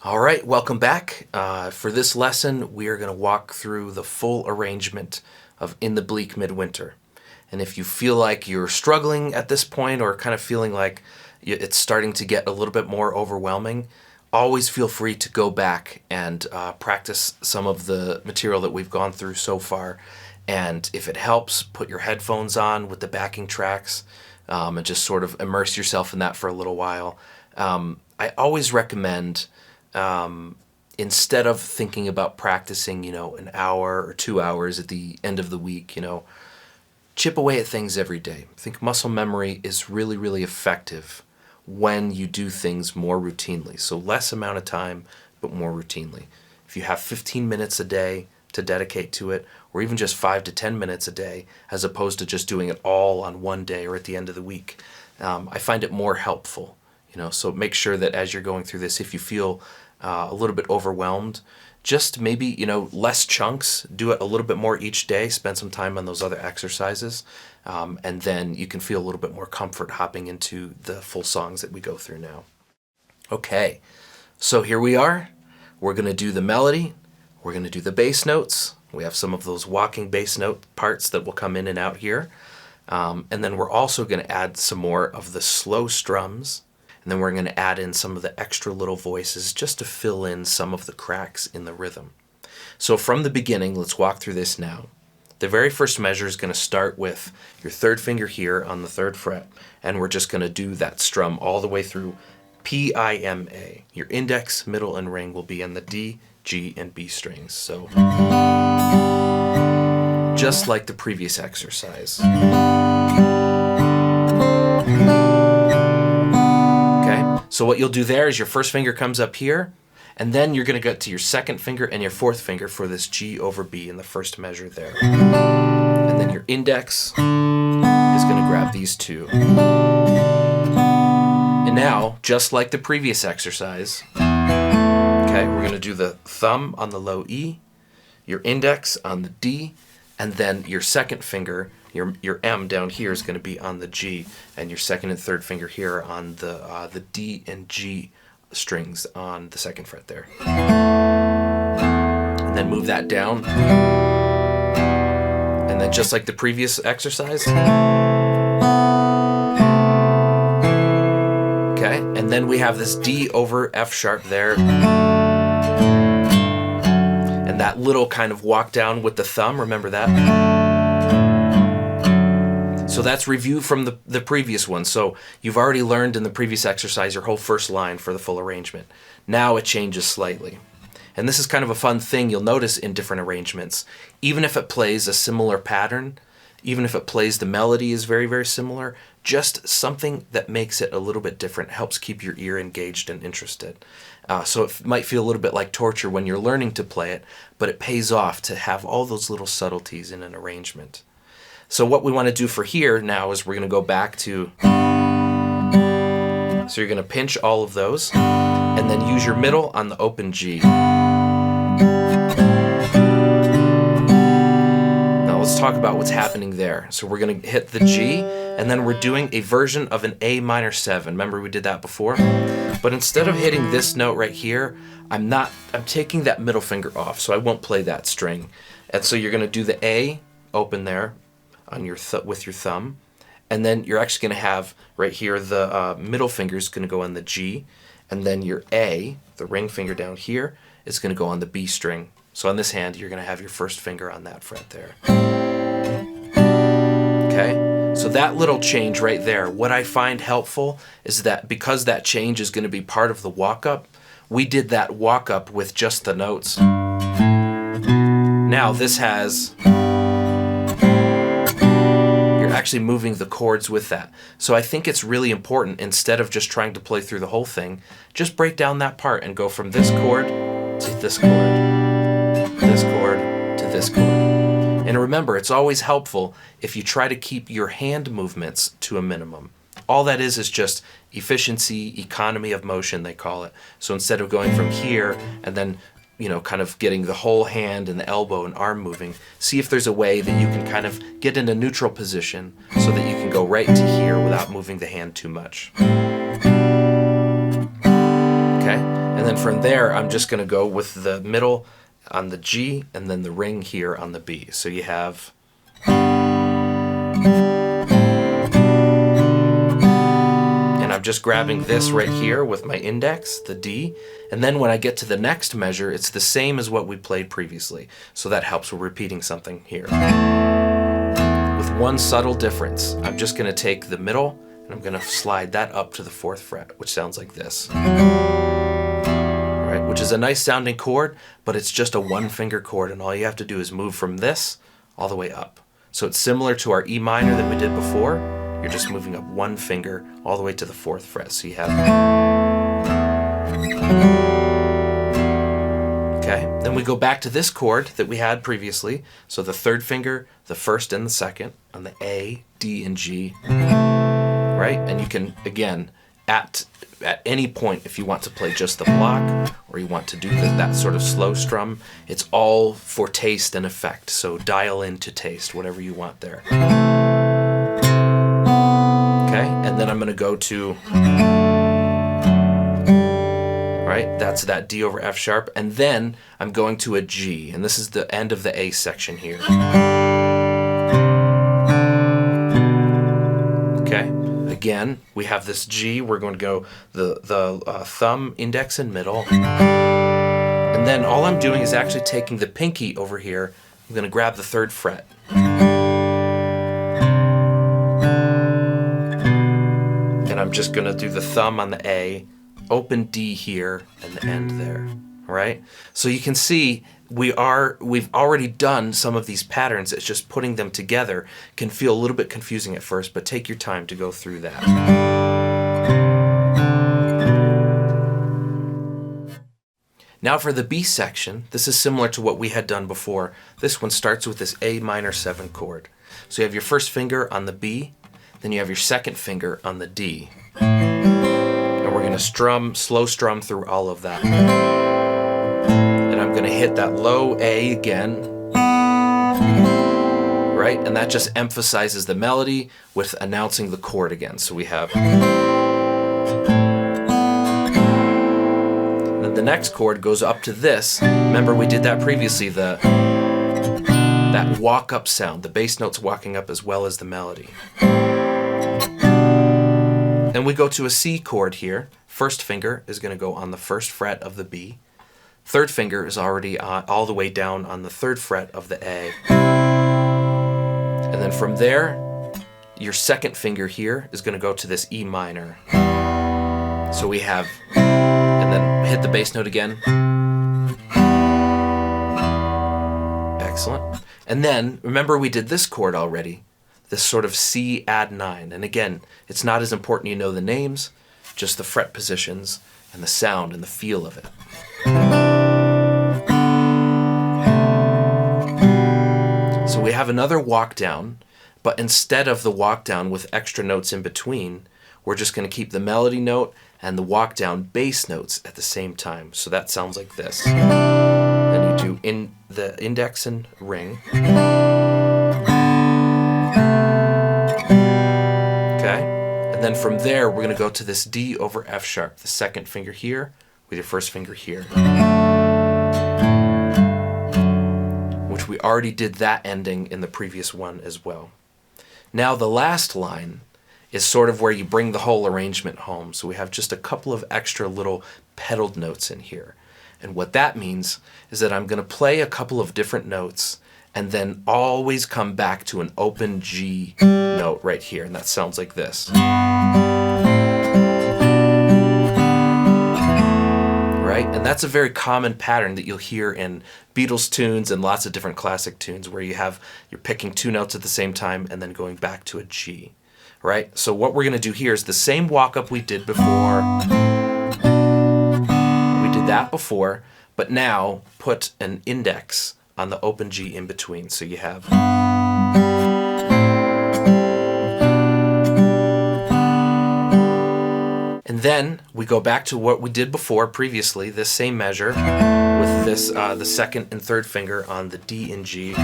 All right, welcome back. For this lesson, we are going to walk through the full arrangement of In the Bleak Midwinter. And if you feel like you're struggling at this point or kind of feeling like it's starting to get a little bit more overwhelming, always feel free to go back and practice some of the material that we've gone through so far. And if it helps, put your headphones on with the backing tracks and just sort of immerse yourself in that for a little while. I always recommend, instead of thinking about practicing, an hour or 2 hours at the end of the week, chip away at things every day. I think muscle memory is really, really effective when you do things more routinely. So less amount of time, but more routinely. If you have 15 minutes a day to dedicate to it, or even just 5 to 10 minutes a day, as opposed to just doing it all on one day or at the end of the week, I find it more helpful. So make sure that as you're going through this, if you feel a little bit overwhelmed, just maybe, less chunks, do it a little bit more each day, spend some time on those other exercises, and then you can feel a little bit more comfort hopping into the full songs that we go through now. Okay, so here we are. We're going to do the melody. We're going to do the bass notes. We have some of those walking bass note parts that will come in and out here. And then we're also going to add some more of the slow strums. And then we're going to add in some of the extra little voices just to fill in some of the cracks in the rhythm. So from the beginning, let's walk through this now. The very first measure is going to start with your third finger here on the 3rd fret, and we're just going to do that strum all the way through P-I-M-A. Your index, middle, and ring will be on the D, G, and B strings. So just like the previous exercise. So what you'll do there is your first finger comes up here, and then you're going to go to your second finger and your 4th finger for this G over B in the first measure there. And then your index is going to grab these two. And now, just like the previous exercise, okay, we're going to do the thumb on the low E, your index on the D, and then your second finger, your M down here is going to be on the G, and your second and third finger here on the D and G strings on the 2nd fret there. And then move that down. And then just like the previous exercise. Okay, and then we have this D over F sharp there. And that little kind of walk down with the thumb, remember that? So that's review from the previous one. So you've already learned in the previous exercise your whole first line for the full arrangement. Now it changes slightly. And this is kind of a fun thing you'll notice in different arrangements. Even if it plays a similar pattern, even if it plays the melody is very, very similar, just something that makes it a little bit different helps keep your ear engaged and interested. So it might feel a little bit like torture when you're learning to play it, but it pays off to have all those little subtleties in an arrangement. So what we want to do for here now is we're going to go back to, so you're going to pinch all of those and then use your middle on the open G. Now let's talk about what's happening there. So we're going to hit the G, and then we're doing a version of an A minor 7. Remember we did that before? But instead of hitting this note right here, I'm taking that middle finger off, so I won't play that string. And so you're going to do the A open there on your with your thumb, and then you're actually going to have right here the middle finger is going to go on the G, and then your A, the ring finger down here, is going to go on the B string. So on this hand, you're going to have your first finger on that fret there. Okay, so that little change right there, what I find helpful is that because that change is going to be part of the walk-up, we did that walk-up with just the notes. Now this has, actually moving the chords with that. So I think it's really important, instead of just trying to play through the whole thing, just break down that part and go from this chord to this chord, this chord to this chord. And remember, it's always helpful if you try to keep your hand movements to a minimum. All that is just efficiency, economy of motion, they call it. So instead of going from here and then kind of getting the whole hand and the elbow and arm moving, see if there's a way that you can kind of get in a neutral position so that you can go right to here without moving the hand too much. Okay? And then from there, I'm just going to go with the middle on the G and then the ring here on the B. So you have... And I'm just grabbing this right here with my index, the D, and then when I get to the next measure, it's the same as what we played previously. So that helps with repeating something here. With one subtle difference, I'm just going to take the middle and I'm going to slide that up to the 4th fret, which sounds like this. Right, which is a nice sounding chord, but it's just a 1-finger chord, and all you have to do is move from this all the way up. So it's similar to our E minor that we did before. You're just moving up 1 finger all the way to the 4th fret. So you have... Okay, then we go back to this chord that we had previously. So the 3rd finger, the 1st and the 2nd on the A, D, and G. Right, and you can, again, at any point, if you want to play just the block or you want to do that sort of slow strum, it's all for taste and effect. So dial in to taste, whatever you want there. Okay, and then I'm going to go to, right, that's that D over F sharp, and then I'm going to a G, and this is the end of the A section here. Okay, again, we have this G, we're going to go the thumb, index, and middle, and then all I'm doing is actually taking the pinky over here, I'm going to grab the 3rd fret. And I'm just going to do the thumb on the A, open D here, and the end there, right? So you can see we've already done some of these patterns. It's just putting them together can feel a little bit confusing at first, but take your time to go through that. Now for the B section, this is similar to what we had done before. This one starts with this A minor 7 chord. So you have your 1st finger on the B, then you have your 2nd finger on the D. And we're going to slow strum through all of that. And I'm going to hit that low A again. Right? And that just emphasizes the melody with announcing the chord again. So we have... Then the next chord goes up to this. Remember we did that previously, that walk up sound, the bass notes walking up as well as the melody. Then we go to a C chord here. 1st finger is going to go on the 1st fret of the B. 3rd finger is already all the way down on the 3rd fret of the A. And then from there, your 2nd finger here is going to go to this E minor. So we have, and then hit the bass note again. Excellent. And then, remember we did this chord already, this sort of C add 9. And again, it's not as important you know the names, just the fret positions and the sound and the feel of it. So we have another walk down, but instead of the walk down with extra notes in between, we're just going to keep the melody note and the walk down bass notes at the same time. So that sounds like this. Then you do in the index and ring. Okay? And then from there, we're going to go to this D over F sharp, the 2nd finger here with your 1st finger here. Which we already did that ending in the previous one as well. Now the last line is sort of where you bring the whole arrangement home. So we have just a couple of extra little pedaled notes in here. And what that means is that I'm going to play a couple of different notes and then always come back to an open G note right here. And that sounds like this. Right? And that's a very common pattern that you'll hear in Beatles tunes and lots of different classic tunes where you're picking 2 notes at the same time and then going back to a G. Right? So what we're going to do here is the same walk up we did before. We did that before, but now put an index on the open G in between. So you have... And then we go back to what we did before previously, this same measure with this the 2nd and 3rd finger on the D and G.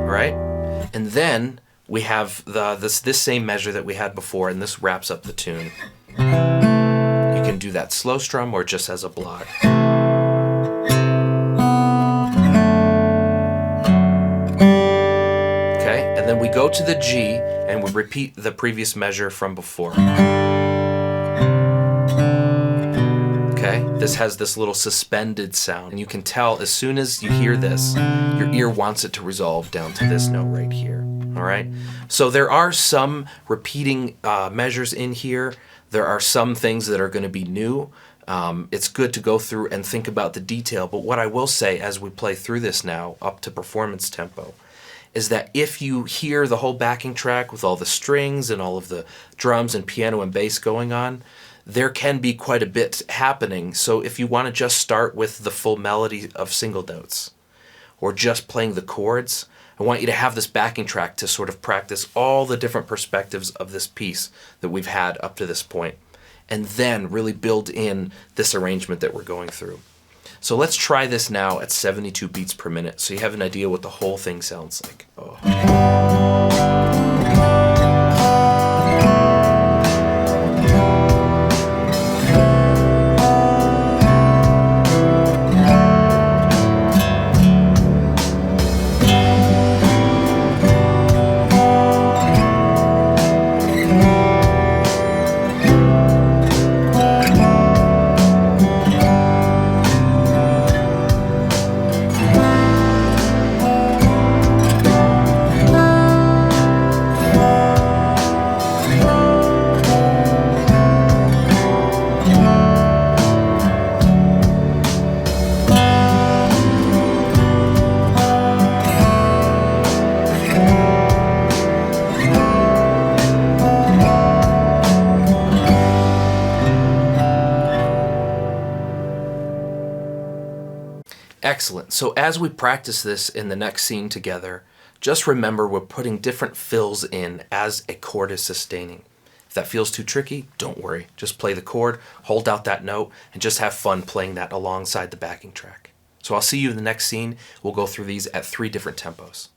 Right? And then we have this same measure that we had before, and this wraps up the tune. You can do that slow strum or just as a block. Okay, and then we go to the G and we repeat the previous measure from before. Okay, this has this little suspended sound, and you can tell as soon as you hear this, your ear wants it to resolve down to this note right here. All right, so there are some repeating measures in here. There are some things that are going to be new. It's good to go through and think about the detail, but what I will say as we play through this now up to performance tempo is that if you hear the whole backing track with all the strings and all of the drums and piano and bass going on, there can be quite a bit happening. So if you want to just start with the full melody of single notes or just playing the chords, I want you to have this backing track to sort of practice all the different perspectives of this piece that we've had up to this point, and then really build in this arrangement that we're going through. So let's try this now at 72 beats per minute so you have an idea what the whole thing sounds like. Oh. Excellent. So as we practice this in the next scene together, just remember we're putting different fills in as a chord is sustaining. If that feels too tricky, don't worry. Just play the chord, hold out that note, and just have fun playing that alongside the backing track. So I'll see you in the next scene. We'll go through these at 3 different tempos.